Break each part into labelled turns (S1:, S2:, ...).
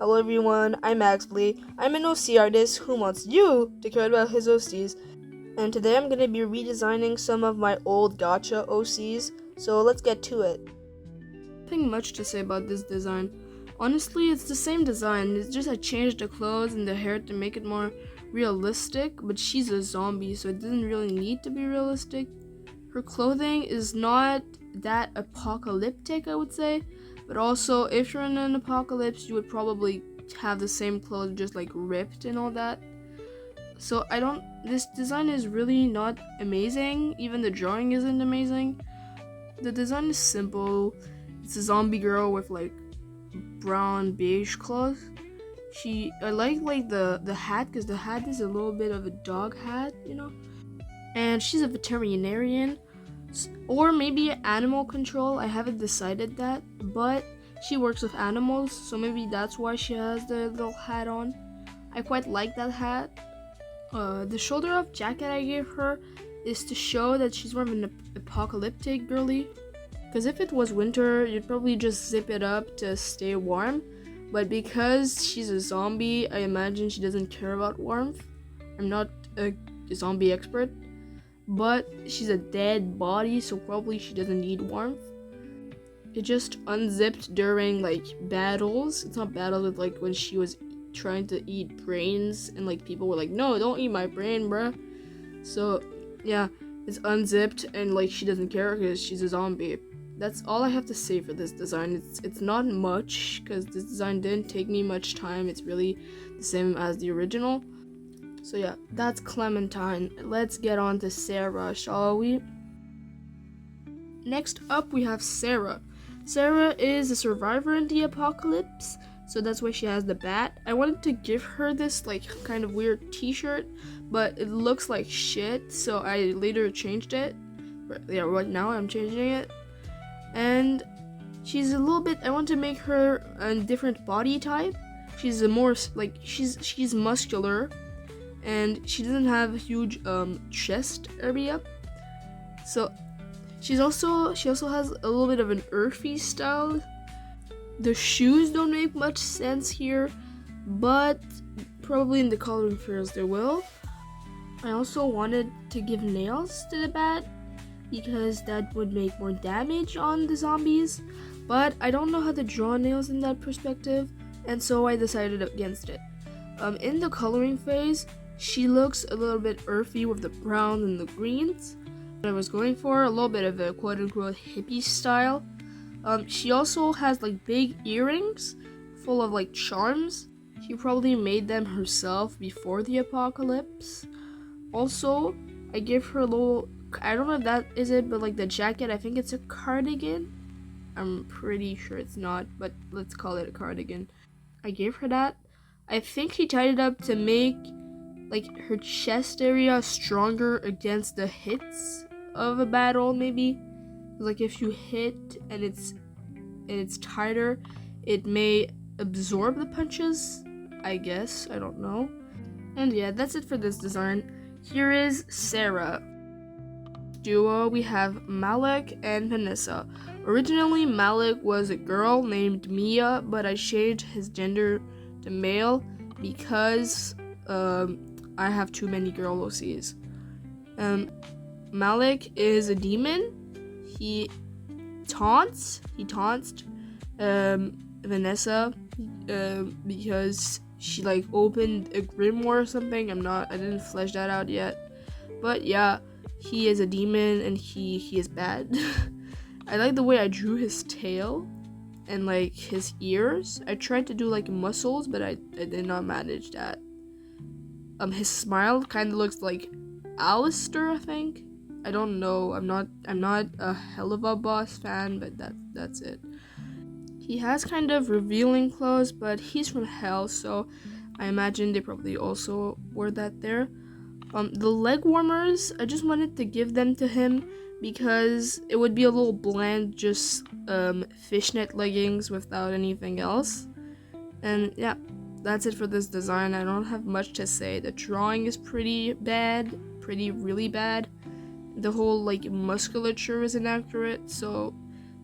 S1: Hello everyone, I'm Axley. I'm an OC artist who wants you to care about his OCs. And today I'm going to be redesigning some of my old gacha OCs, so let's get to it.
S2: Nothing much to say about this design. Honestly, it's the same design, it's just I changed the clothes and the hair to make it more realistic, but she's a zombie, so it doesn't really need to be realistic. Her clothing is not that apocalyptic, I would say, but also if you're in an apocalypse, you would probably have the same clothes just like ripped and all that. So this design is really not amazing, even the drawing isn't amazing. The design is simple. It's a zombie girl with like brown beige clothes. I like the hat because the hat is a little bit of a dog hat, and she's a veterinarian or maybe animal control. I haven't decided that, but she works with animals, so maybe that's why she has the little hat on. I quite like that hat. The shoulder up jacket I gave her is to show that she's more of an apocalyptic girly, because if it was winter you'd probably just zip it up to stay warm, but because she's a zombie, I imagine she doesn't care about warmth. I'm not a zombie expert, but she's a dead body, so probably she doesn't need warmth. It just unzipped during like battles. It's not battles, with like when she was trying to eat brains and like people were like, no, don't eat my brain, bruh. So yeah, it's unzipped and like she doesn't care because she's a zombie. That's all I have to say for this design. It's not much because this design didn't take me much time. It's really the same as the original. So yeah, that's Clementine. Let's get on to Sarah, shall we? Next up we have Sarah. Sarah is a survivor in the apocalypse, so that's why she has the bat. I wanted to give her this like kind of weird t-shirt, but it looks like shit, so I later changed it. Yeah, right now I'm changing it. And she's a little bit, I want to make her a different body type. She's a more like she's muscular, and she doesn't have a huge chest area. So she also has a little bit of an earthy style. The shoes don't make much sense here, but probably in the coloring fields they will. I also wanted to give nails to the bat because that would make more damage on the zombies, but I don't know how to draw nails in that perspective, and so I decided against it. In the coloring phase, she looks a little bit earthy with the browns and the greens. I was going for a little bit of a quote-unquote hippie style. She also has like big earrings full of like charms. She probably made them herself before the apocalypse. Also, I gave her a little, I don't know if that is it, but like the jacket, I think it's a cardigan. I'm pretty sure it's not, but let's call it a cardigan. I gave her that. I think she tied it up to make like her chest area stronger against the hits of a battle, maybe. Like if you hit and it's tighter, it may absorb the punches, I guess. I don't know. And yeah, that's it for this design. Here is Sarah. Duo, we have Malek and Vanessa. Originally, Malek was a girl named Mia, but I changed his gender to male because I have too many girl OCs. Malek is a demon. He taunts Vanessa because she like opened a grimoire or something. I didn't flesh that out yet, but yeah, he is a demon and he is bad. I like the way I drew his tail and like his ears. I tried to do like muscles, but I did not manage that. His smile kind of looks like Alistair, I think. I don't know. I'm not a hell of a boss fan, but that's it. He has kind of revealing clothes, but he's from hell, so I imagine they probably also wore that there. The leg warmers, I just wanted to give them to him because it would be a little bland, just fishnet leggings without anything else. And yeah, that's it for this design. I don't have much to say. The drawing is pretty bad, really bad. The whole like musculature is inaccurate, so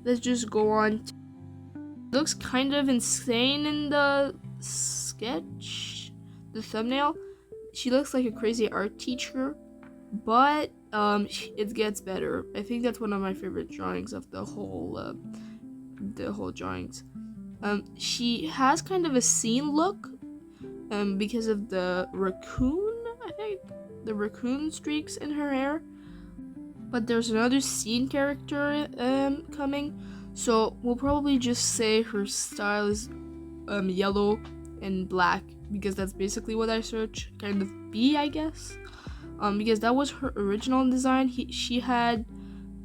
S2: let's just go on. It looks kind of insane in the sketch, the thumbnail, she looks like a crazy art teacher, but it gets better. I think that's one of my favorite drawings of the whole drawings. She has kind of a scene look, because of the raccoon, I think, the raccoon streaks in her hair. But there's another scene character coming, so we'll probably just say her style is yellow and black, because that's basically what I search, kind of B, I guess. Because that was her original design. She had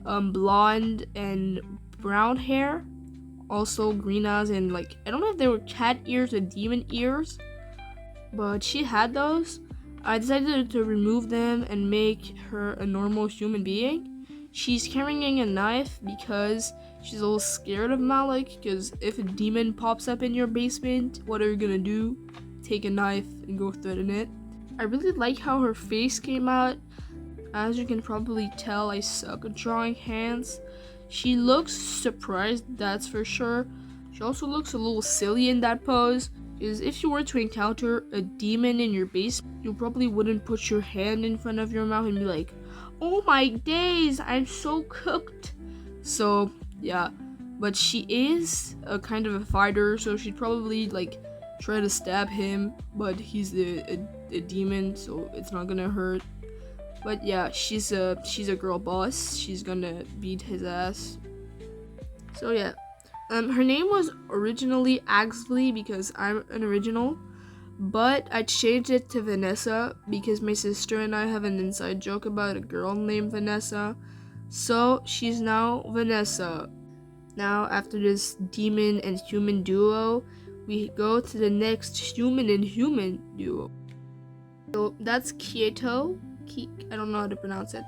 S2: blonde and brown hair, also green eyes, and like, I don't know if they were cat ears or demon ears, but she had those. I decided to remove them and make her a normal human being. She's carrying a knife because she's a little scared of Malek, because if a demon pops up in your basement, what are you gonna do? Take a knife and go threaten it. I really like how her face came out. As you can probably tell, I suck at drawing hands. She looks surprised, that's for sure. She also looks a little silly in that pose, because if you were to encounter a demon in your basement, you probably wouldn't put your hand in front of your mouth and be like, oh my days, I'm so cooked. So yeah, but she is a kind of a fighter, so she'd probably like try to stab him, but he's a demon, so it's not gonna hurt. But yeah, she's a girl boss. She's gonna beat his ass. So yeah. Her name was originally Axley because I'm an original, but I changed it to Vanessa because my sister and I have an inside joke about a girl named Vanessa. So she's now Vanessa. Now, after this demon and human duo, we go to the next human and human duo. So that's KIATO. I don't know how to pronounce it.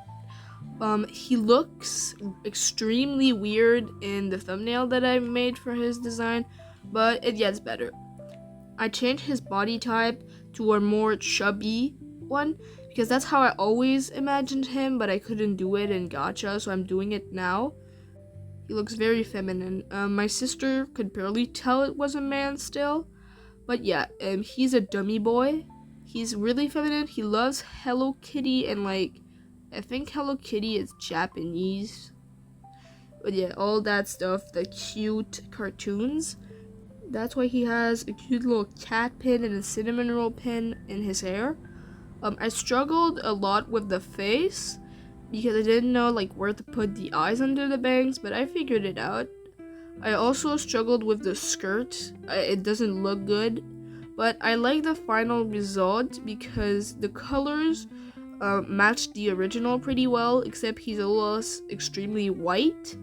S2: He looks extremely weird in the thumbnail that I made for his design, but it gets better. I changed his body type to a more chubby one because that's how I always imagined him, but I couldn't do it in Gacha, so I'm doing it now. He looks very feminine. My sister could barely tell it was a man still, but yeah, he's a dummy boy. He's really feminine. He loves Hello Kitty and like, I think Hello Kitty is Japanese. But yeah, all that stuff, the cute cartoons. That's why he has a cute little cat pin and a cinnamon roll pin in his hair. I struggled a lot with the face because I didn't know like where to put the eyes under the bangs, but I figured it out. I also struggled with the skirt. It doesn't look good, but I like the final result because the colors matched the original pretty well, except he's a little extremely white.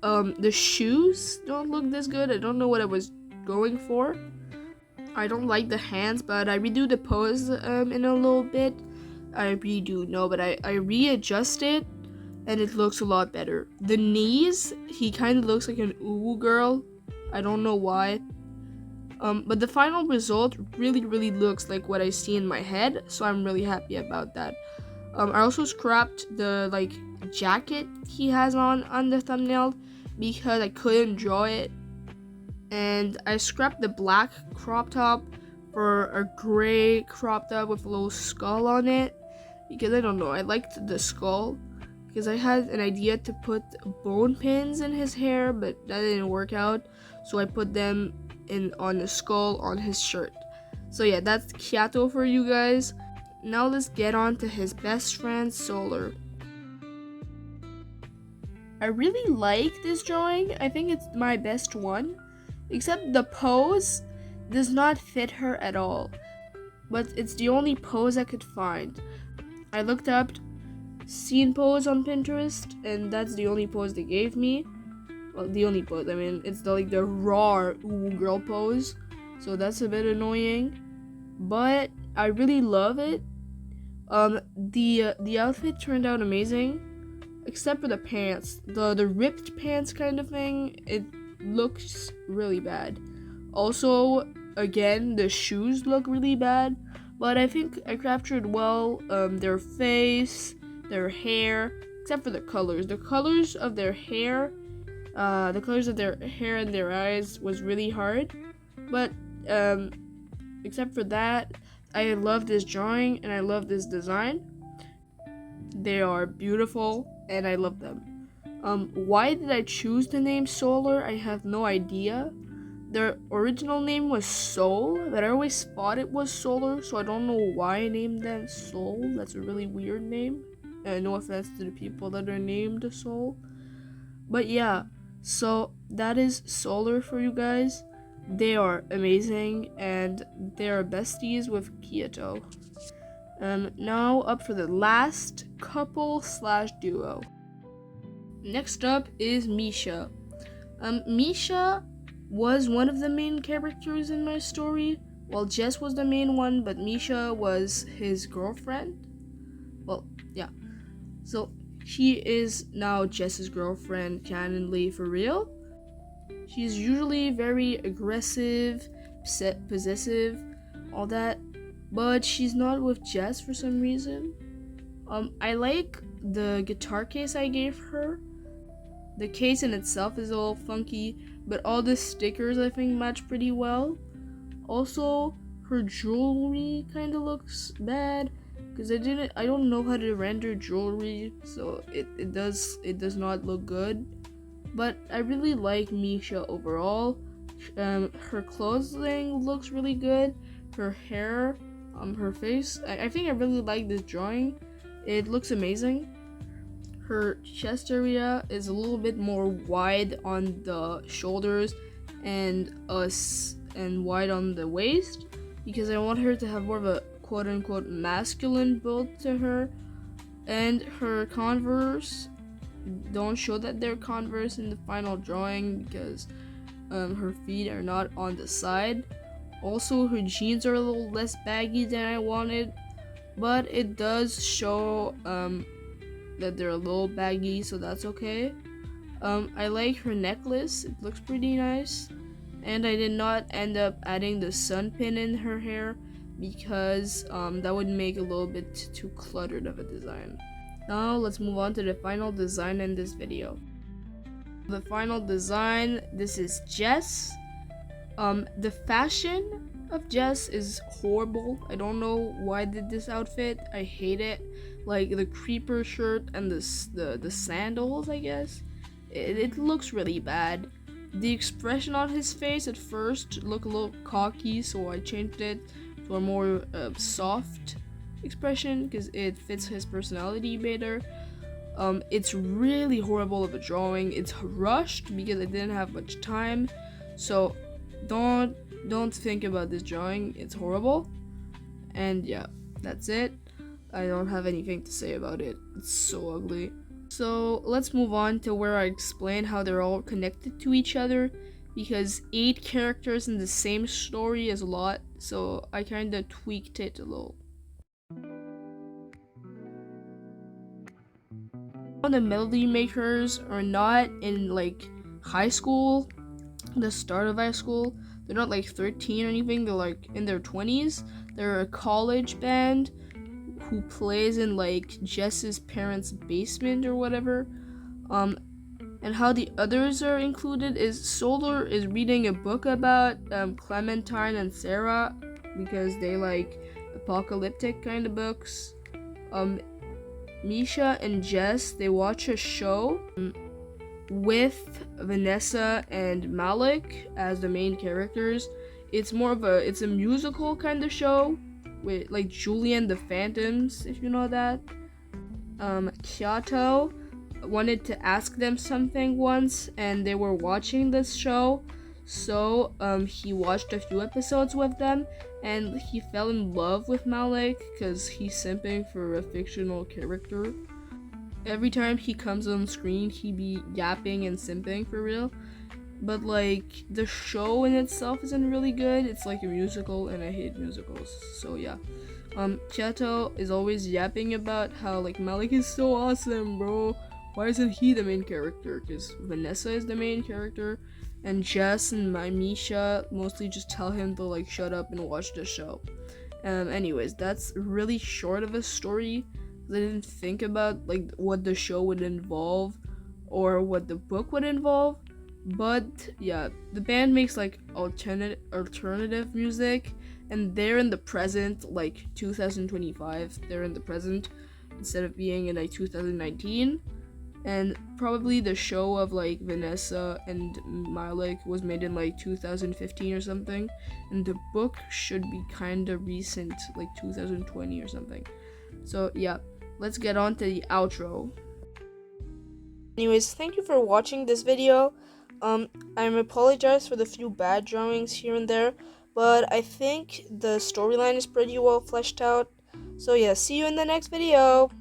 S2: The shoes don't look this good. I don't know what I was going for. I don't like the hands, but I redo the pose in a little bit. I redo, no, but I readjust it, and it looks a lot better. The knees, he kind of looks like an uwu girl. I don't know why. But the final result really looks like what I see in my head, so I'm really happy about that. I also scrapped the like jacket he has on the thumbnail because I couldn't draw it, and I scrapped the black crop top for a gray crop top with a little skull on it because I don't know, I liked the skull because I had an idea to put bone pins in his hair, but that didn't work out, so I put them on the skull on his shirt. So yeah, that's KIATO for you guys. Now let's get on to his best friend, Solar. I really like this drawing. I think it's my best one, except the pose does not fit her at all, but it's the only pose I could find. I looked up scene pose on Pinterest, and that's the only pose they gave me. Well, the only pose, I mean, it's the raw ooh girl pose, so that's a bit annoying, but I really love it. The outfit turned out amazing, except for the pants. The ripped pants kind of thing, it looks really bad. Also, again, the shoes look really bad, but I think I captured well their face, their hair, except for the colors. The colors of their hair and their eyes was really hard, but except for that, I love this drawing and I love this design. They are beautiful and I love them. Why did I choose the name Solar? I have no idea. Their original name was Soul, but I always thought it was Solar, so I don't know why I named them Soul. That's a really weird name. No offense to the people that are named Soul. But yeah, so that is Solar for you guys. They are amazing and they are besties with KIATO. Now up for the last couple / duo. Next up is MISHA. MISHA was one of the main characters in my story. Well, Jess was the main one, but MISHA was his girlfriend. Well, yeah. So she is now Jess's girlfriend, canonly for real. She's usually very aggressive, possessive, all that, but she's not with Jess for some reason. I like the guitar case I gave her. The case in itself is a little funky, but all the stickers I think match pretty well. Also, her jewelry kind of looks bad because I don't know how to render jewelry, so it does not look good. But I really like MISHA overall. Her clothing looks really good. Her hair, her face. I think I really like this drawing. It looks amazing. Her chest area is a little bit more wide on the shoulders and wide on the waist because I want her to have more of a quote-unquote masculine build to her. And her Converse don't show that they're Converse in the final drawing because her feet are not on the side. Also, her jeans are a little less baggy than I wanted, but it does show that they're a little baggy, so that's okay. I like her necklace, it looks pretty nice, and I did not end up adding the sun pin in her hair because that would make a little bit too cluttered of a design. Now let's move on to the final design in this video. The final design, this is Jess. The fashion of Jess is horrible. I don't know why I did this outfit. I hate it. Like the creeper shirt and the sandals, I guess. It looks really bad. The expression on his face at first looked a little cocky, so I changed it to a more soft expression because it fits his personality better. It's really horrible of a drawing. It's rushed because I didn't have much time, so don't think about this drawing. It's horrible. And yeah, that's it. I don't have anything to say about it. It's so ugly. So let's move on to where I explain how they're all connected to each other, because 8 characters in the same story is a lot, so I kind of tweaked it a little. The melody makers are not in like high school, the start of high school. They're not like 13 or anything. They're like in their 20s. They're a college band who plays in like Jess's parents' basement or whatever. And how the others are included is Solar is reading a book about Clementine and Sarah because they like apocalyptic kind of books. MISHA and Jess, they watch a show with Vanessa and Malek as the main characters. It's a musical kind of show with like Julian the Phantoms, if you know that. KIATO wanted to ask them something once and they were watching this show, so he watched a few episodes with them and he fell in love with Malek because he's simping for a fictional character. Every time he comes on screen he be yapping and simping for real, but like the show in itself isn't really good. It's like a musical and I hate musicals, so yeah. KIATO is always yapping about how like Malek is so awesome, bro. Why isn't he the main character? Because Vanessa is the main character, and Jess and MISHA mostly just tell him to like shut up and watch the show. Anyways, that's really short of a story. I didn't think about like what the show would involve or what the book would involve. But yeah, the band makes like alternative music, and they're in the present, like 2025. They're in the present instead of being in like 2019. And probably the show of like Vanessa and Malek was made in like 2015 or something, and the book should be kind of recent, like 2020 or something. So yeah, let's get on to the outro.
S1: Anyways, thank you for watching this video. I apologize for the few bad drawings here and there, but I think the storyline is pretty well fleshed out. So yeah, see you in the next video.